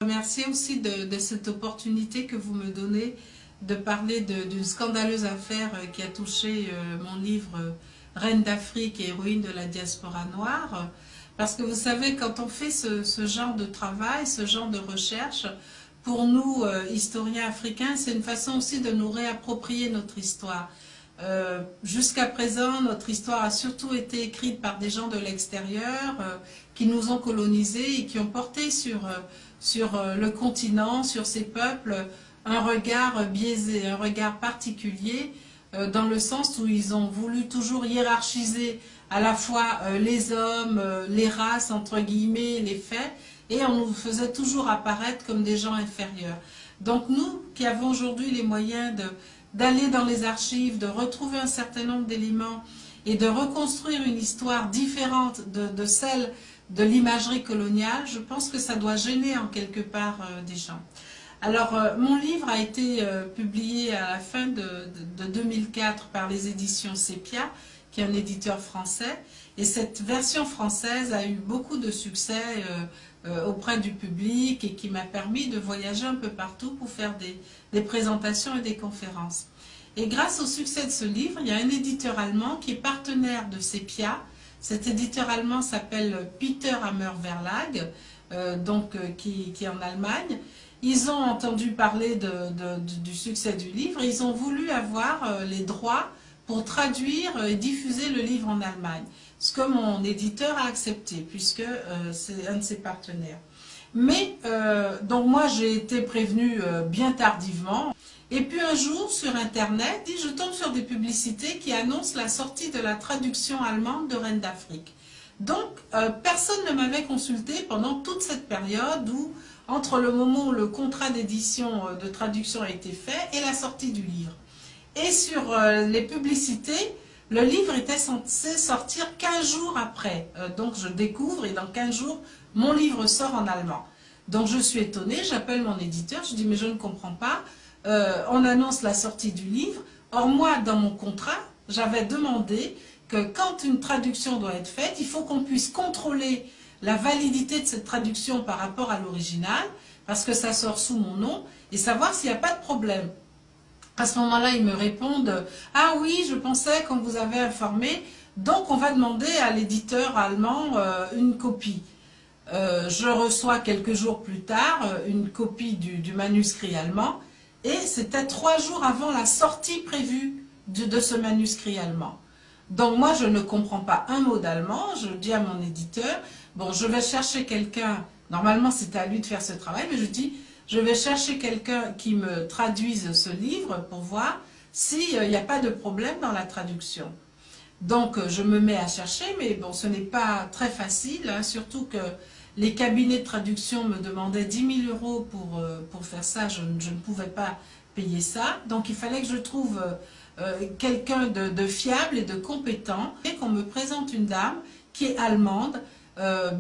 Merci aussi de cette opportunité que vous me donnez de parler d'une scandaleuse affaire qui a touché mon livre Reine d'Afrique et héroïne de la diaspora noire. Parce que vous savez, quand on fait ce genre de travail, ce genre de recherche, pour nous, historiens africains, c'est une façon aussi de nous réapproprier notre histoire. Jusqu'à présent, notre histoire a surtout été écrite par des gens de l'extérieur qui nous ont colonisés et qui ont porté sur le continent, sur ces peuples, un regard biaisé, un regard particulier, dans le sens où ils ont voulu toujours hiérarchiser à la fois les hommes, les races, entre guillemets, les faits, et on nous faisait toujours apparaître comme des gens inférieurs. Donc nous, qui avons aujourd'hui les moyens d'aller dans les archives, de retrouver un certain nombre d'éléments et de reconstruire une histoire différente de celle de l'imagerie coloniale, je pense que ça doit gêner en quelque part des gens. Alors, mon livre a été publié à la fin de 2004 par les éditions Sepia, qui est un éditeur français, et cette version française a eu beaucoup de succès auprès du public et qui m'a permis de voyager un peu partout pour faire des présentations et des conférences. Et grâce au succès de ce livre, il y a un éditeur allemand qui est partenaire de Sepia. Cet éditeur allemand s'appelle Peter Hammer Verlag, qui est en Allemagne. Ils ont entendu parler du succès du livre et ils ont voulu avoir les droits pour traduire et diffuser le livre en Allemagne. Ce que mon éditeur a accepté, puisque c'est un de ses partenaires. Mais, donc moi j'ai été prévenue bien tardivement. Et puis un jour sur internet, je tombe sur des publicités qui annoncent la sortie de la traduction allemande de Reine d'Afrique. Donc personne ne m'avait consulté pendant toute cette période où, entre le moment où le contrat d'édition de traduction a été fait et la sortie du livre. Et sur les publicités, le livre était censé sortir 15 jours après. Donc je découvre et dans 15 jours, mon livre sort en allemand. Donc je suis étonnée, j'appelle mon éditeur, je dis mais je ne comprends pas. On annonce la sortie du livre. Or moi, dans mon contrat, j'avais demandé que quand une traduction doit être faite, il faut qu'on puisse contrôler la validité de cette traduction par rapport à l'original, parce que ça sort sous mon nom, et savoir s'il n'y a pas de problème. À ce moment-là, ils me répondent « Ah oui, je pensais qu'on vous avait informé, donc on va demander à l'éditeur allemand une copie. » Je reçois quelques jours plus tard une copie du manuscrit allemand, et c'était 3 jours avant la sortie prévue de ce manuscrit allemand. Donc moi, je ne comprends pas un mot d'allemand, je dis à mon éditeur, bon, je vais chercher quelqu'un, normalement c'était à lui de faire ce travail, mais je dis, je vais chercher quelqu'un qui me traduise ce livre pour voir s'il n'y a pas de problème dans la traduction. Donc je me mets à chercher, mais bon, ce n'est pas très facile, hein, surtout que les cabinets de traduction me demandaient 10 000 € pour faire ça, je ne pouvais pas payer ça. Donc il fallait que je trouve quelqu'un de fiable et de compétent, et qu'on me présente une dame qui est allemande,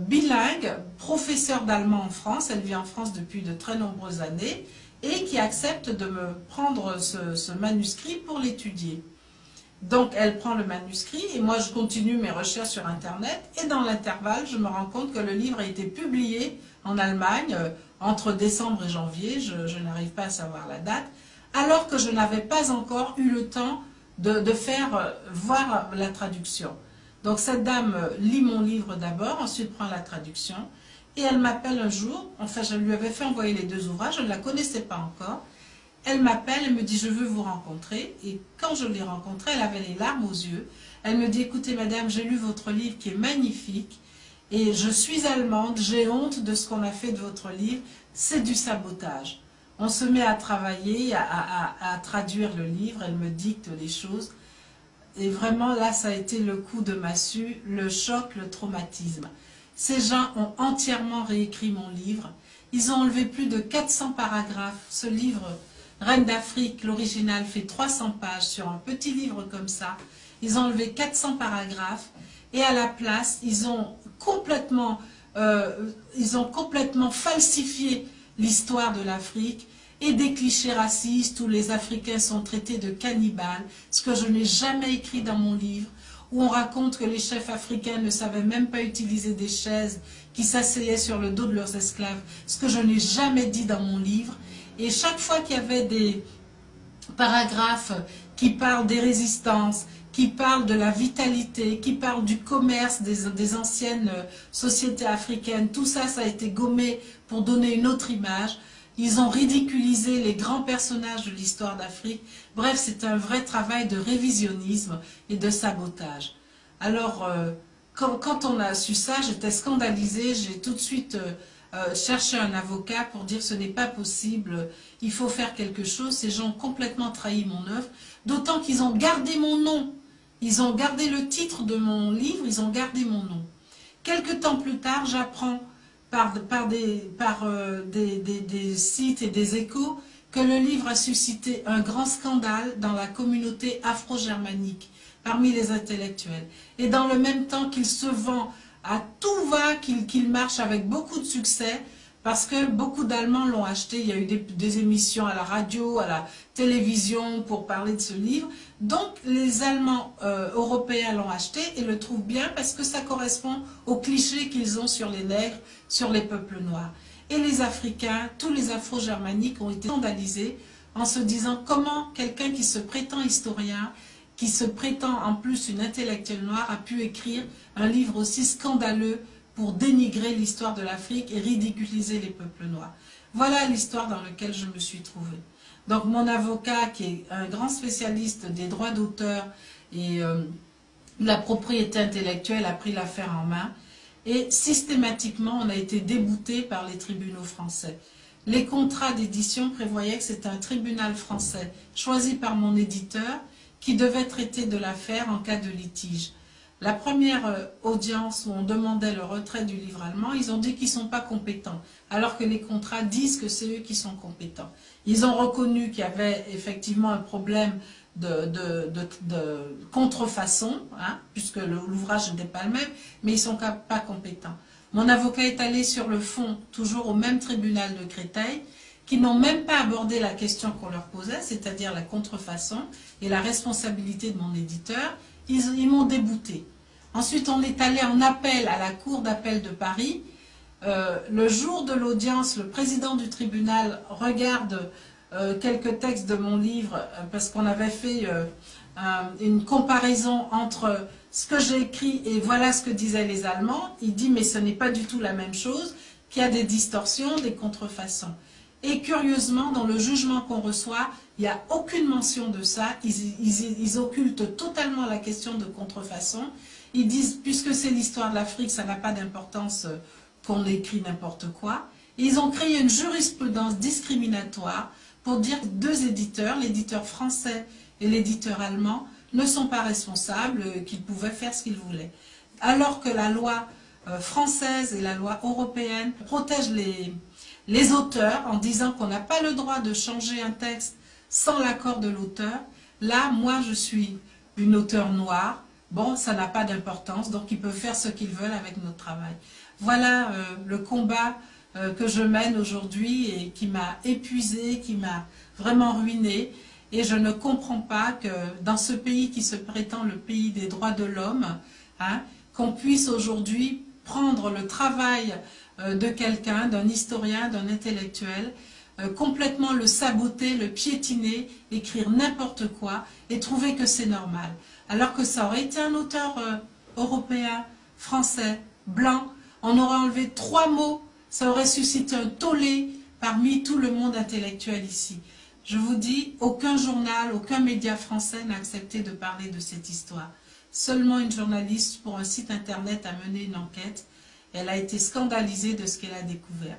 bilingue, professeure d'allemand en France, elle vit en France depuis de très nombreuses années, et qui accepte de me prendre ce manuscrit pour l'étudier. Donc elle prend le manuscrit et moi je continue mes recherches sur internet et dans l'intervalle je me rends compte que le livre a été publié en Allemagne entre décembre et janvier, je n'arrive pas à savoir la date, alors que je n'avais pas encore eu le temps de faire voir la traduction. Donc cette dame lit mon livre d'abord, ensuite prend la traduction et elle m'appelle un jour, enfin je lui avais fait envoyer les 2 ouvrages, je ne la connaissais pas encore. Elle m'appelle, elle me dit « je veux vous rencontrer » et quand je l'ai rencontrée, elle avait les larmes aux yeux. Elle me dit « écoutez madame, j'ai lu votre livre qui est magnifique et je suis allemande, j'ai honte de ce qu'on a fait de votre livre, c'est du sabotage. » On se met à travailler, à traduire le livre, elle me dicte les choses et vraiment là ça a été le coup de massue, le choc, le traumatisme. Ces gens ont entièrement réécrit mon livre, ils ont enlevé plus de 400 paragraphes, ce livre Reine d'Afrique, l'original fait 300 pages sur un petit livre comme ça. Ils ont enlevé 400 paragraphes et à la place, ils ont complètement falsifié l'histoire de l'Afrique et des clichés racistes où les Africains sont traités de cannibales, ce que je n'ai jamais écrit dans mon livre, où on raconte que les chefs africains ne savaient même pas utiliser des chaises, qui s'asseyaient sur le dos de leurs esclaves, ce que je n'ai jamais dit dans mon livre. Et chaque fois qu'il y avait des paragraphes qui parlent des résistances, qui parlent de la vitalité, qui parlent du commerce des anciennes sociétés africaines, tout ça, ça a été gommé pour donner une autre image. Ils ont ridiculisé les grands personnages de l'histoire d'Afrique. Bref, c'est un vrai travail de révisionnisme et de sabotage. Alors, quand on a su ça, j'étais scandalisée. J'ai tout de suite cherché un avocat pour dire ce n'est pas possible, il faut faire quelque chose. Ces gens ont complètement trahi mon œuvre, d'autant qu'ils ont gardé mon nom. Ils ont gardé le titre de mon livre, ils ont gardé mon nom. Quelque temps plus tard, j'apprends par des sites et des échos que le livre a suscité un grand scandale dans la communauté afro-germanique, parmi les intellectuels. Et dans le même temps qu'il se vend à tout va, qu'il marche avec beaucoup de succès, parce que beaucoup d'Allemands l'ont acheté. Il y a eu des émissions à la radio, à la télévision pour parler de ce livre. Donc les Allemands européens l'ont acheté et le trouvent bien parce que ça correspond aux clichés qu'ils ont sur les nègres, sur les peuples noirs. Et les Africains, tous les Afro-germaniques ont été scandalisés en se disant comment quelqu'un qui se prétend historien, qui se prétend en plus une intellectuelle noire, a pu écrire un livre aussi scandaleux pour dénigrer l'histoire de l'Afrique et ridiculiser les peuples noirs. Voilà l'histoire dans laquelle je me suis trouvée. Donc mon avocat, qui est un grand spécialiste des droits d'auteur et de la propriété intellectuelle, a pris l'affaire en main. Et systématiquement, on a été débouté par les tribunaux français. Les contrats d'édition prévoyaient que c'était un tribunal français choisi par mon éditeur qui devait traiter de l'affaire en cas de litige. La première audience où on demandait le retrait du livre allemand, ils ont dit qu'ils ne sont pas compétents, alors que les contrats disent que c'est eux qui sont compétents. Ils ont reconnu qu'il y avait effectivement un problème de contrefaçon, hein, puisque l'ouvrage n'était pas le même, mais ils ne sont pas compétents. Mon avocat est allé sur le fond, toujours au même tribunal de Créteil, qui n'ont même pas abordé la question qu'on leur posait, c'est-à-dire la contrefaçon et la responsabilité de mon éditeur. Ils m'ont débouté. Ensuite, on est allé en appel à la Cour d'appel de Paris. Le jour de l'audience, le président du tribunal regarde quelques textes de mon livre, parce qu'on avait fait une comparaison entre ce que j'ai écrit et voilà ce que disaient les Allemands. Il dit, mais ce n'est pas du tout la même chose, qu'il y a des distorsions, des contrefaçons. Et curieusement, dans le jugement qu'on reçoit, il n'y a aucune mention de ça. Ils occultent totalement la question de contrefaçon. Ils disent, puisque c'est l'histoire de l'Afrique, ça n'a pas d'importance qu'on écrit n'importe quoi. Et ils ont créé une jurisprudence discriminatoire pour dire que deux éditeurs, l'éditeur français et l'éditeur allemand, ne sont pas responsables, qu'ils pouvaient faire ce qu'ils voulaient. Alors que la loi française et la loi européenne protègent les auteurs en disant qu'on n'a pas le droit de changer un texte sans l'accord de l'auteur. Là, moi, je suis une auteure noire. Bon, ça n'a pas d'importance, donc ils peuvent faire ce qu'ils veulent avec notre travail. Voilà le combat que je mène aujourd'hui et qui m'a épuisée, qui m'a vraiment ruinée. Et je ne comprends pas que dans ce pays qui se prétend le pays des droits de l'homme, hein, qu'on puisse aujourd'hui prendre le travail de quelqu'un, d'un historien, d'un intellectuel, complètement le saboter, le piétiner, écrire n'importe quoi et trouver que c'est normal. Alors que ça aurait été un auteur européen, français, blanc, on aurait enlevé 3 mots, ça aurait suscité un tollé parmi tout le monde intellectuel ici. Je vous dis, aucun journal, aucun média français n'a accepté de parler de cette histoire. Seulement une journaliste pour un site internet a mené une enquête. Elle a été scandalisée de ce qu'elle a découvert.